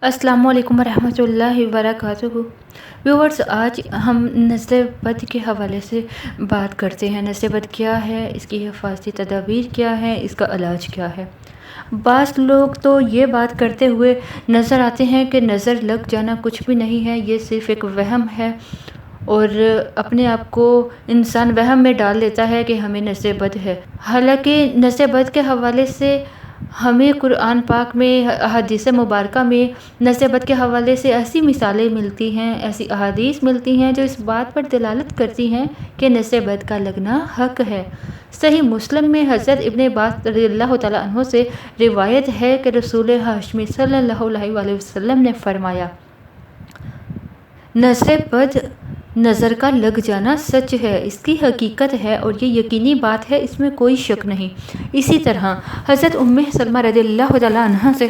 السلام علیکم ورحمۃ اللہ وبرکاتہ۔ ویورز، آج ہم نظر بد کے حوالے سے بات کرتے ہیں۔ نظر بد کیا ہے، اس کی حفاظتی تدابیر کیا ہے، اس کا علاج کیا ہے۔ بعض لوگ تو یہ بات کرتے ہوئے نظر آتے ہیں کہ نظر لگ جانا کچھ بھی نہیں ہے، یہ صرف ایک وہم ہے، اور اپنے آپ کو انسان وہم میں ڈال لیتا ہے کہ ہمیں نظر بد ہے۔ حالانکہ نظر بد کے حوالے سے ہمیں قرآن پاک میں، احادیث مبارکہ میں نظر بد کے حوالے سے ایسی مثالیں ملتی ہیں، ایسی احادیث ملتی ہیں جو اس بات پر دلالت کرتی ہیں کہ نظر بد کا لگنا حق ہے۔ صحیح مسلم میں حضرت ابن عباس رضی اللہ تعالیٰ عنہ سے روایت ہے کہ رسول ہاشمی صلی اللہ علیہ وآلہ وسلم نے فرمایا، نظر بد نظر کا لگ جانا سچ ہے، اس کی حقیقت ہے اور یہ یقینی بات ہے، اس میں کوئی شک نہیں۔ اسی طرح حضرت ام سلمہ رضی اللہ تعالیٰ عنہ سے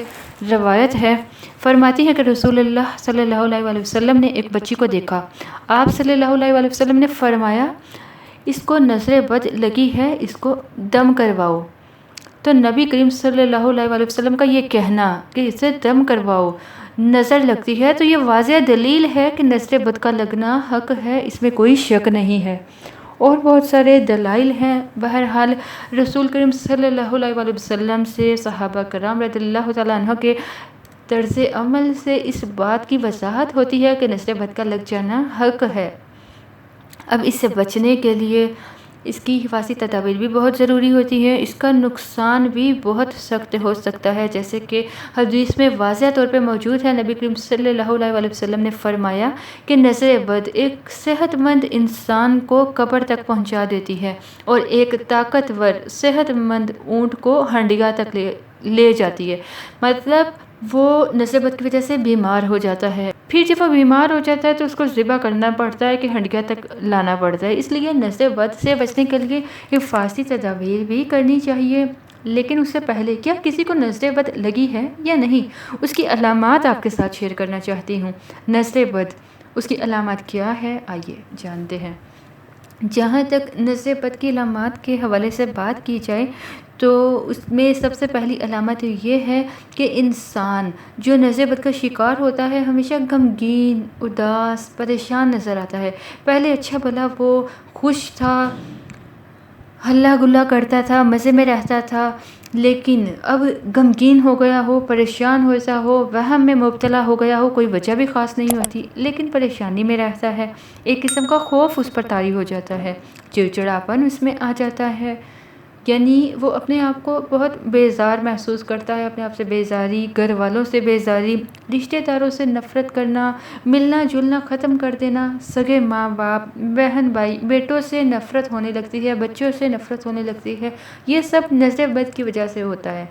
روایت ہے، فرماتی ہیں کہ رسول اللہ صلی اللہ علیہ وآلہ وسلم نے ایک بچی کو دیکھا۔ آپ صلی اللہ علیہ وآلہ وسلم نے فرمایا، اس کو نظر بد لگی ہے، اس کو دم کرواؤ۔ تو نبی کریم صلی اللہ علیہ وآلہ وسلم کا یہ کہنا کہ اسے دم کرواؤ نظر لگتی ہے، تو یہ واضح دلیل ہے کہ نظر بد کا لگنا حق ہے، اس میں کوئی شک نہیں ہے۔ اور بہت سارے دلائل ہیں۔ بہرحال رسول کریم صلی اللہ علیہ وآلہ وسلم سے، صحابہ کرام رضی اللہ تعالیٰ عنہ کے طرز عمل سے اس بات کی وضاحت ہوتی ہے کہ نظر بد کا لگ جانا حق ہے۔ اب اس سے بچنے کے لیے اس کی حفاظتی تدابیر بھی بہت ضروری ہوتی ہے۔ اس کا نقصان بھی بہت سخت ہو سکتا ہے، جیسے کہ حدیث میں واضح طور پہ موجود ہے، نبی کریم صلی اللہ علیہ وآلہ وسلم نے فرمایا کہ نظر بد ایک صحت مند انسان کو قبر تک پہنچا دیتی ہے اور ایک طاقتور صحت مند اونٹ کو ہنڈیا تک لے جاتی ہے۔ مطلب وہ نظر بد کی وجہ سے بیمار ہو جاتا ہے، پھر جب وہ بیمار ہو جاتا ہے تو اس کو ذبح کرنا پڑتا ہے کہ ہنڈیا تک لانا پڑتا ہے۔ اس لیے نظر بد سے بچنے کے لیے حفاظتی تدابیر بھی کرنی چاہیے۔ لیکن اس سے پہلے کیا کسی کو نظر بد لگی ہے یا نہیں، اس کی علامات آپ کے ساتھ شیئر کرنا چاہتی ہوں۔ نظر بد، اس کی علامات کیا ہے، آئیے جانتے ہیں۔ جہاں تک نظر بد کی علامات کے حوالے سے بات کی جائے تو اس میں سب سے پہلی علامت یہ ہے کہ انسان جو نظر بد کا شکار ہوتا ہے ہمیشہ غمگین، اداس، پریشان نظر آتا ہے۔ پہلے اچھا بھلا وہ خوش تھا، ہلا گلا کرتا تھا، مزے میں رہتا تھا، لیکن اب غمگین ہو گیا ہو، پریشان ہو، وہم میں مبتلا ہو گیا ہو، کوئی وجہ بھی خاص نہیں ہوتی لیکن پریشانی میں رہتا ہے، ایک قسم کا خوف اس پر طاری ہو جاتا ہے، چڑچڑاپن اس میں آ جاتا ہے، یعنی وہ اپنے آپ کو بہت بیزار محسوس کرتا ہے، اپنے آپ سے بیزاری، گھر والوں سے بیزاری، رشتہ داروں سے نفرت کرنا، ملنا جلنا ختم کر دینا، سگے ماں باپ، بہن بھائی، بیٹوں سے نفرت ہونے لگتی ہے، بچوں سے نفرت ہونے لگتی ہے۔ یہ سب نظر بد کی وجہ سے ہوتا ہے۔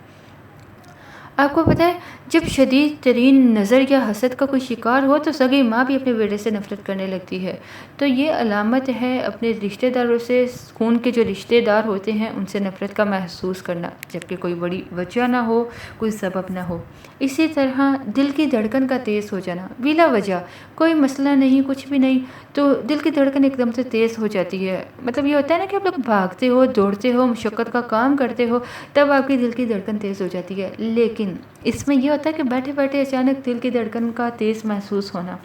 آپ کو پتہ ہے جب شدید ترین نظر یا حسد کا کوئی شکار ہو تو سگی ماں بھی اپنے بیٹے سے نفرت کرنے لگتی ہے، تو یہ علامت ہے اپنے رشتہ داروں سے، خون کے جو رشتہ دار ہوتے ہیں ان سے نفرت کا محسوس کرنا، جبکہ کوئی بڑی وجہ نہ ہو، کوئی سبب نہ ہو۔ اسی طرح دل کی دھڑکن کا تیز ہو جانا، بلا وجہ کوئی مسئلہ نہیں، کچھ بھی نہیں، تو دل کی دھڑکن ایک دم سے تیز ہو جاتی ہے۔ مطلب یہ ہوتا ہے نا کہ آپ لوگ بھاگتے ہو، دوڑتے ہو، مشقت کا کام کرتے ہو، تب آپ کی دل کی دھڑکن تیز ہو جاتی ہے، لیکن اس میں یہ ہوتا ہے کہ بیٹھے بیٹھے اچانک دل کی دھڑکن کا تیز محسوس ہونا۔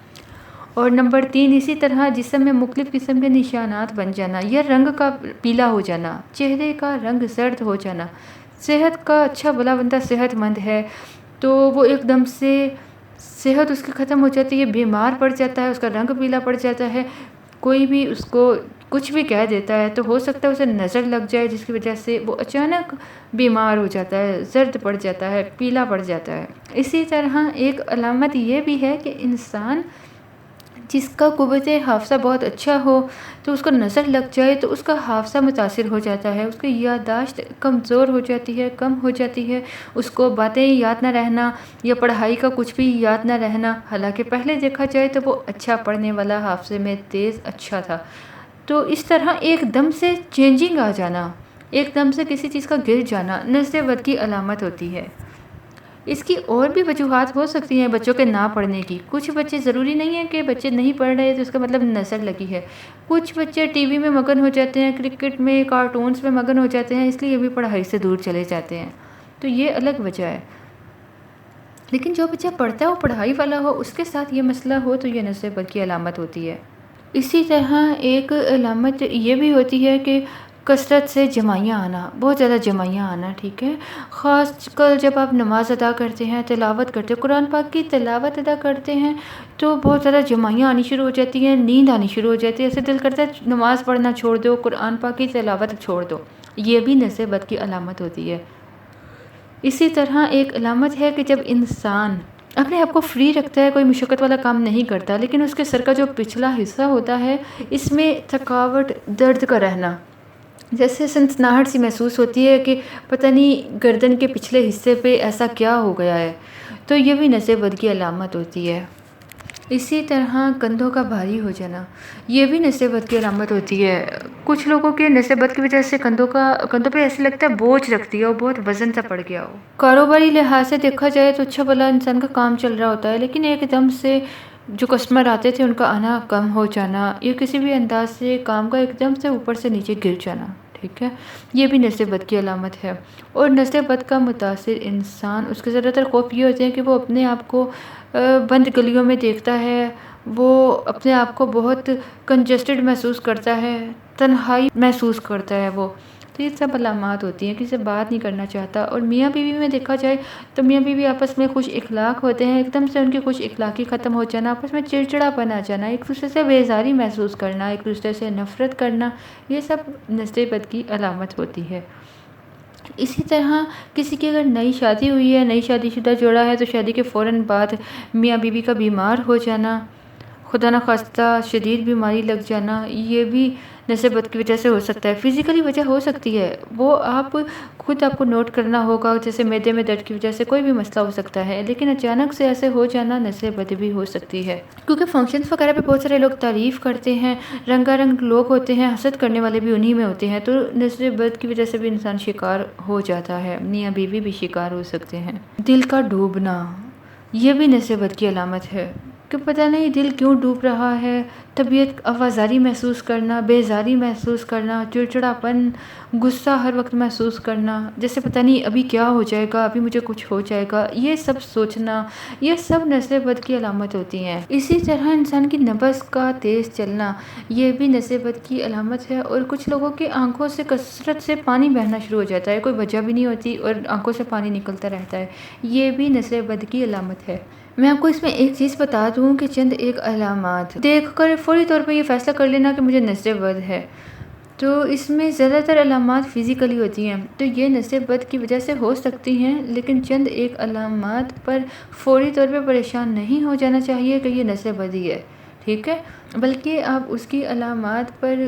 اور نمبر 3، اسی طرح جسم میں مختلف قسم کے نشانات بن جانا، یا رنگ کا پیلا ہو جانا، چہرے کا رنگ زرد ہو جانا۔ صحت کا اچھا بھلا بندہ صحت مند ہے تو وہ ایک دم سے صحت اس کی ختم ہو جاتی ہے، بیمار پڑ جاتا ہے، اس کا رنگ پیلا پڑ جاتا ہے، کوئی بھی اس کو کچھ بھی کہہ دیتا ہے تو ہو سکتا ہے اسے نظر لگ جائے، جس کی وجہ سے وہ اچانک بیمار ہو جاتا ہے، زرد پڑ جاتا ہے، پیلا پڑ جاتا ہے۔ اسی طرح ایک علامت یہ بھی ہے کہ انسان جس کا قوت حافظہ بہت اچھا ہو تو اس کو نظر لگ جائے تو اس کا حافظہ متاثر ہو جاتا ہے، اس کی یادداشت کمزور ہو جاتی ہے، کم ہو جاتی ہے، اس کو باتیں یاد نہ رہنا یا پڑھائی کا کچھ بھی یاد نہ رہنا، حالانکہ پہلے دیکھا جائے تو وہ اچھا پڑھنے والا، حافظے میں تیز اچھا تھا۔ تو اس طرح ایک دم سے چینجنگ آ جانا، ایک دم سے کسی چیز کا گر جانا نظر بد کی علامت ہوتی ہے۔ اس کی اور بھی وجوہات ہو سکتی ہیں بچوں کے نہ پڑھنے کی۔ کچھ بچے، ضروری نہیں ہے کہ بچے نہیں پڑھ رہے تو اس کا مطلب نظر لگی ہے، کچھ بچے ٹی وی میں مگن ہو جاتے ہیں، کرکٹ میں، کارٹونز میں مگن ہو جاتے ہیں، اس لیے بھی پڑھائی سے دور چلے جاتے ہیں، تو یہ الگ وجہ ہے۔ لیکن جو بچہ پڑھتا ہے وہ پڑھائی والا ہو، اس کے ساتھ یہ مسئلہ ہو تو یہ نظر بد کی علامت ہوتی ہے۔ اسی طرح ایک علامت یہ بھی ہوتی ہے کہ کثرت سے جمائیاں آنا، بہت زیادہ جمائیاں آنا، ٹھیک ہے۔ خاص کر جب آپ نماز ادا کرتے ہیں، تلاوت کرتے ہیں، قرآن پاک کی تلاوت ادا کرتے ہیں تو بہت زیادہ جمائیاں آنی شروع ہو جاتی ہیں، نیند آنی شروع ہو جاتی ہے، ایسے دل کرتا ہے نماز پڑھنا چھوڑ دو، قرآن پاک کی تلاوت چھوڑ دو۔ یہ بھی نظر بد کی علامت ہوتی ہے۔ اسی طرح ایک علامت ہے کہ جب انسان اپنے آپ کو فری رکھتا ہے، کوئی مشقت والا کام نہیں کرتا، لیکن اس کے سر کا جو پچھلا حصہ ہوتا ہے اس میں تھکاوٹ، درد کا رہنا، جیسے سنسناہٹ سی محسوس ہوتی ہے کہ پتہ نہیں گردن کے پچھلے حصے پہ ایسا کیا ہو گیا ہے، تو یہ بھی نظر بد کی علامت ہوتی ہے۔ اسی طرح کندھوں کا بھاری ہو جانا، یہ بھی نظر بد کی علامت ہوتی ہے۔ کچھ لوگوں کے نظر بد کی وجہ سے کندھوں پہ ایسے لگتا ہے بوجھ رکھتی ہے اور بہت وزن سا پڑ گیا ہو۔ کاروباری لحاظ سے دیکھا جائے تو اچھا بھلا انسان کا کام چل رہا ہوتا ہے، لیکن ایک دم سے جو کسٹمر آتے تھے ان کا آنا کم ہو جانا، یا کسی بھی انداز سے کام کا ایک دم سے اوپر سے نیچے گر جانا، ٹھیک ہے، یہ بھی نظر بد کی علامت ہے۔ اور نظر بد کا متاثر انسان، اس کے زیادہ تر خوف یہ ہوتے ہیں کہ وہ اپنے آپ کو بند گلیوں میں دیکھتا ہے، وہ اپنے آپ کو بہت کنجسٹڈ محسوس کرتا ہے، تنہائی محسوس کرتا ہے وہ، تو یہ سب علامات ہوتی ہیں، کسی سے بات نہیں کرنا چاہتا۔ اور میاں بیوی میں دیکھا جائے تو میاں بیوی آپس میں خوش اخلاق ہوتے ہیں، ایک دم سے ان کی خوش اخلاقی ختم ہو جانا، آپس میں چڑچڑا پن آ جانا، ایک دوسرے سے بیزاری محسوس کرنا، ایک دوسرے سے نفرت کرنا، یہ سب نظر بد کی علامت ہوتی ہے۔ اسی طرح کسی کی اگر نئی شادی ہوئی ہے، نئی شادی شدہ جوڑا ہے، تو شادی کے فوراً بعد میاں بیوی کا بیمار ہو جانا، خدا نخواستہ شدید بیماری لگ جانا، یہ بھی نظر بد کی وجہ سے ہو سکتا ہے۔ فزیکلی وجہ ہو سکتی ہے، وہ آپ کو نوٹ کرنا ہوگا، جیسے معدے میں درد کی وجہ سے کوئی بھی مسئلہ ہو سکتا ہے، لیکن اچانک سے ایسے ہو جانا نظر بد بھی ہو سکتی ہے، کیونکہ فنکشنز وغیرہ پہ بہت سارے لوگ تعریف کرتے ہیں، رنگا رنگ لوگ ہوتے ہیں، حسد کرنے والے بھی انہی میں ہوتے ہیں، تو نظر بد کی وجہ سے بھی انسان شکار ہو جاتا ہے، میاں بیوی بھی شکار ہو سکتے ہیں۔ دل کا ڈوبنا، یہ بھی نظر بد کی علامت ہے کہ پتہ نہیں دل کیوں ڈوب رہا ہے، طبیعت آوازاری محسوس کرنا، بیزاری محسوس کرنا، چڑچڑاپن، غصہ ہر وقت محسوس کرنا، جیسے پتہ نہیں ابھی کیا ہو جائے گا، ابھی مجھے کچھ ہو جائے گا، یہ سب سوچنا، یہ سب نظر بد کی علامت ہوتی ہیں۔ اسی طرح انسان کی نبض کا تیز چلنا، یہ بھی نظر بد کی علامت ہے۔ اور کچھ لوگوں کی آنکھوں سے کثرت سے پانی بہنا شروع ہو جاتا ہے، کوئی وجہ بھی نہیں ہوتی اور آنکھوں سے پانی نکلتا رہتا ہے، یہ بھی نظر بد کی علامت ہے۔ میں آپ کو اس میں ایک چیز بتا دوں کہ چند ایک علامات دیکھ کر فوری طور پہ یہ فیصلہ کر لینا کہ مجھے نظر بد ہے، تو اس میں زیادہ تر علامات فزیکلی ہوتی ہیں، تو یہ نظر بد کی وجہ سے ہو سکتی ہیں، لیکن چند ایک علامات پر فوری طور پہ پریشان نہیں ہو جانا چاہیے کہ یہ نظر بد ہی ہے، ٹھیک ہے، بلکہ آپ اس کی علامات پر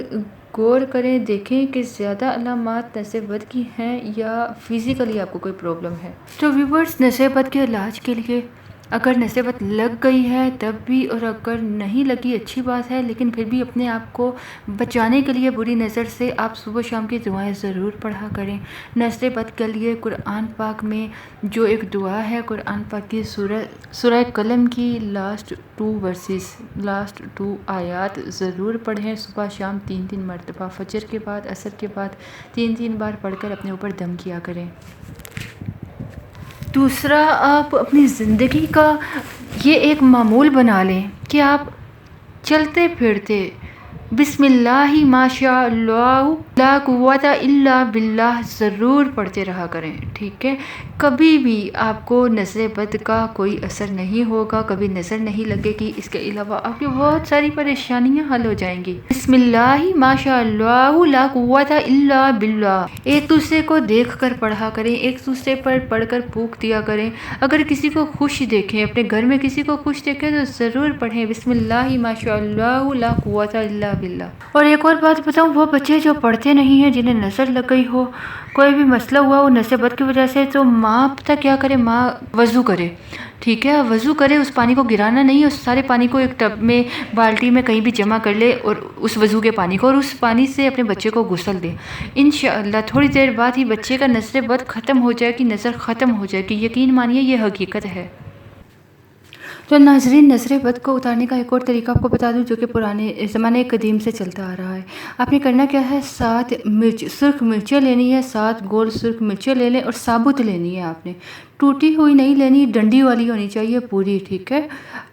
غور کریں، دیکھیں کہ زیادہ علامات نظر بد کی ہیں یا فزیکلی آپ کو کوئی پرابلم ہے۔ تو ویورز، نظر بد کے علاج کے لیے اگر نظر بد لگ گئی ہے تب بھی، اور اگر نہیں لگی اچھی بات ہے، لیکن پھر بھی اپنے آپ کو بچانے کے لیے بری نظر سے آپ صبح شام کی دعائیں ضرور پڑھا کریں۔ نظر بد کے لیے قرآن پاک میں جو ایک دعا ہے، قرآن پاک کی سورہ قلم کی لاسٹ 2 آیات ضرور پڑھیں، صبح شام 3 مرتبہ، فجر کے بعد، عصر کے بعد 3 بار پڑھ کر اپنے اوپر دم کیا کریں۔ دوسرا، آپ اپنی زندگی کا یہ ایک معمول بنا لیں کہ آپ چلتے پھرتے بسم اللہ ماشاء اللہ لا قوت الا باللہ ضرور پڑھتے رہا کریں، ٹھیک ہے، کبھی بھی آپ کو نظر بد کا کوئی اثر نہیں ہوگا، کبھی نظر نہیں لگے گی، اس کے علاوہ آپ کی بہت ساری پریشانیاں حل ہو جائیں گی۔ بسم اللہ ماشاء اللہ لا قوت الا باللہ، ایک دوسرے کو دیکھ کر پڑھا کریں، ایک دوسرے پر پڑھ کر پھونک دیا کریں، اگر کسی کو خوش دیکھیں، اپنے گھر میں کسی کو خوش دیکھیں تو ضرور پڑھیں بسم اللہ ماشاء اللہ لا قوت الا باللہ۔ اور ایک اور بات بتاؤں، وہ بچے جو پڑھتے نہیں ہیں، جنہیں نظر لگ گئی ہو، کوئی بھی مسئلہ ہوا ہو نظر بد کی وجہ سے، تو ماں پتہ کیا کرے، ماں وضو کرے، ٹھیک ہے، وضو کرے، اس پانی کو گرانا نہیں، اس سارے پانی کو ایک ٹب میں، بالٹی میں کہیں بھی جمع کر لے، اور اس وضو کے پانی کو، اور اس پانی سے اپنے بچے کو غسل دے، انشاءاللہ تھوڑی دیر بعد ہی بچے کا نظر بد ختم ہو جائے گی، نظر ختم ہو جائے گی، یقین مانیے یہ حقیقت ہے۔ تو ناظرین، نظر بد کو اتارنے کا ایک اور طریقہ آپ کو بتا دوں جو کہ پرانے زمانے قدیم سے چلتا آ رہا ہے۔ آپ نے کرنا کیا ہے، 7 سرخ مرچیں لینی ہے، 7 گول سرخ مرچیں لے لیں، اور ثابت لینی ہے آپ نے، ٹوٹی ہوئی نہیں لینی، ڈنڈی والی ہونی چاہیے پوری، ٹھیک ہے،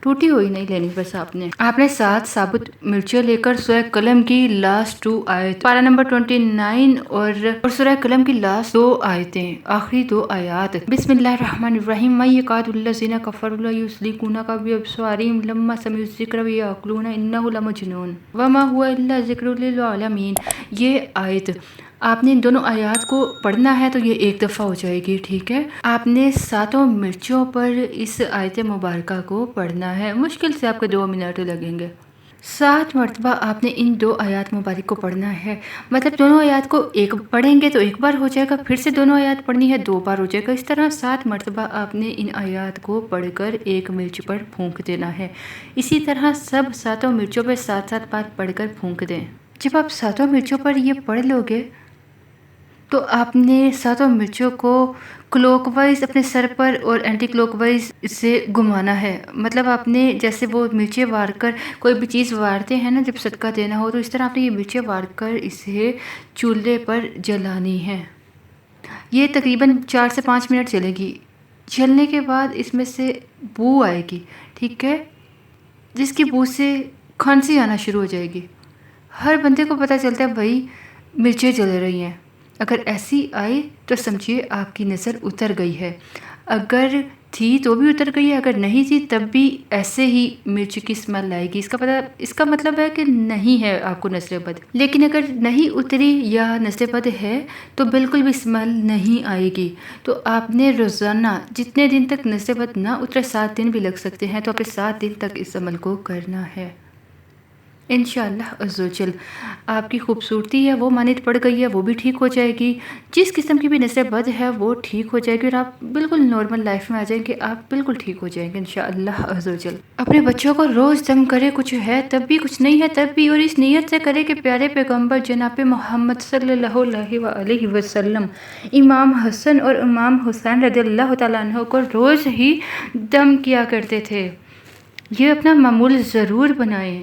ٹوٹی ہوئی نہیں لینی بس۔ آپ نے 7 ثابت مرچیں لے کر سورہ قلم کی لاسٹ 2 آیت، پارہ نمبر 29 اور سورہ قلم کی لاسٹ 2 آیتیں، آخری 2 آیات۔ بسم اللہ الرحمن الرحیم۔ مَن یکاد الذین کفروا لیزلقونک بابصارہم لما سمعوا الذکر ویقولون انہ لمجنون وما هو الا ذکر للعالمین۔ یہ آیت آپ نے ان دونوں آیات کو پڑھنا ہے تو یہ ایک دفعہ ہو جائے گی، ٹھیک ہے۔ آپ نے 7 مرچوں پر اس آیت مبارکہ کو پڑھنا ہے، مشکل سے آپ کے 2 منٹ لگیں گے۔ 7 مرتبہ آپ نے ان 2 آیات مبارک کو پڑھنا ہے، مطلب دونوں آیات کو ایک پڑھیں گے تو ایک بار ہو جائے گا، پھر سے دونوں آیات پڑھنی ہے 2 بار ہو جائے گا، اس طرح 7 مرتبہ آپ نے ان آیات کو پڑھ کر ایک مرچ پر پھونک دینا ہے۔ اسی طرح سب 7 مرچوں پر 7 بار پڑھ کر پھونک دیں۔ جب آپ 7 مرچوں پر یہ پڑھ لو گے تو آپ نے 7 مرچوں کو کلوک وائز اپنے سر پر اور اینٹی کلوک وائز سے گھمانا ہے، مطلب آپ نے جیسے وہ مرچیں وار کر کوئی بھی چیز وارتے ہیں نا جب صدقہ دینا ہو، تو اس طرح آپ نے یہ مرچیں وار کر اسے چولہے پر جلانی ہے۔ یہ تقریباً 4 سے 5 منٹ چلے گی۔ جلنے کے بعد اس میں سے بو آئے گی، ٹھیک ہے، جس کی بو سے کھانسی آنا شروع ہو جائے گی۔ ہر بندے کو پتہ چلتا ہے بھائی مرچیں جل رہی ہیں۔ اگر ایسی آئی تو سمجھیے آپ کی نظر اتر گئی ہے، اگر تھی تو بھی اتر گئی ہے، اگر نہیں تھی تب بھی ایسے ہی مرچ کی اسمیل آئے گی، اس کا مطلب ہے کہ نہیں ہے آپ کو نظر بد۔ لیکن اگر نہیں اتری یا نظر بد ہے تو بالکل بھی اسمیل نہیں آئے گی۔ تو آپ نے روزانہ جتنے دن تک نظر بد نہ اترے، 7 دن بھی لگ سکتے ہیں، تو آپ 7 دن تک اس عمل کو کرنا ہے انشاءاللہ عزوجل۔ آپ کی خوبصورتی ہے وہ مانت پڑ گئی ہے، وہ بھی ٹھیک ہو جائے گی، جس قسم کی بھی نظر بد ہے وہ ٹھیک ہو جائے گی، اور آپ بالکل نارمل لائف میں آ جائیں گے، آپ بالکل ٹھیک ہو جائیں گے انشاءاللہ عزوجل۔ اپنے بچوں کو روز دم کرے، کچھ ہے تب بھی کچھ نہیں ہے تب بھی، اور اس نیت سے کرے کہ پیارے پیغمبر جناب محمد صلی اللہ علیہ وسلم امام حسن اور امام حسین رضی اللہ تعالیٰ عنہ کو روز ہی دم کیا کرتے تھے۔ یہ اپنا معمول ضرور بنائیں۔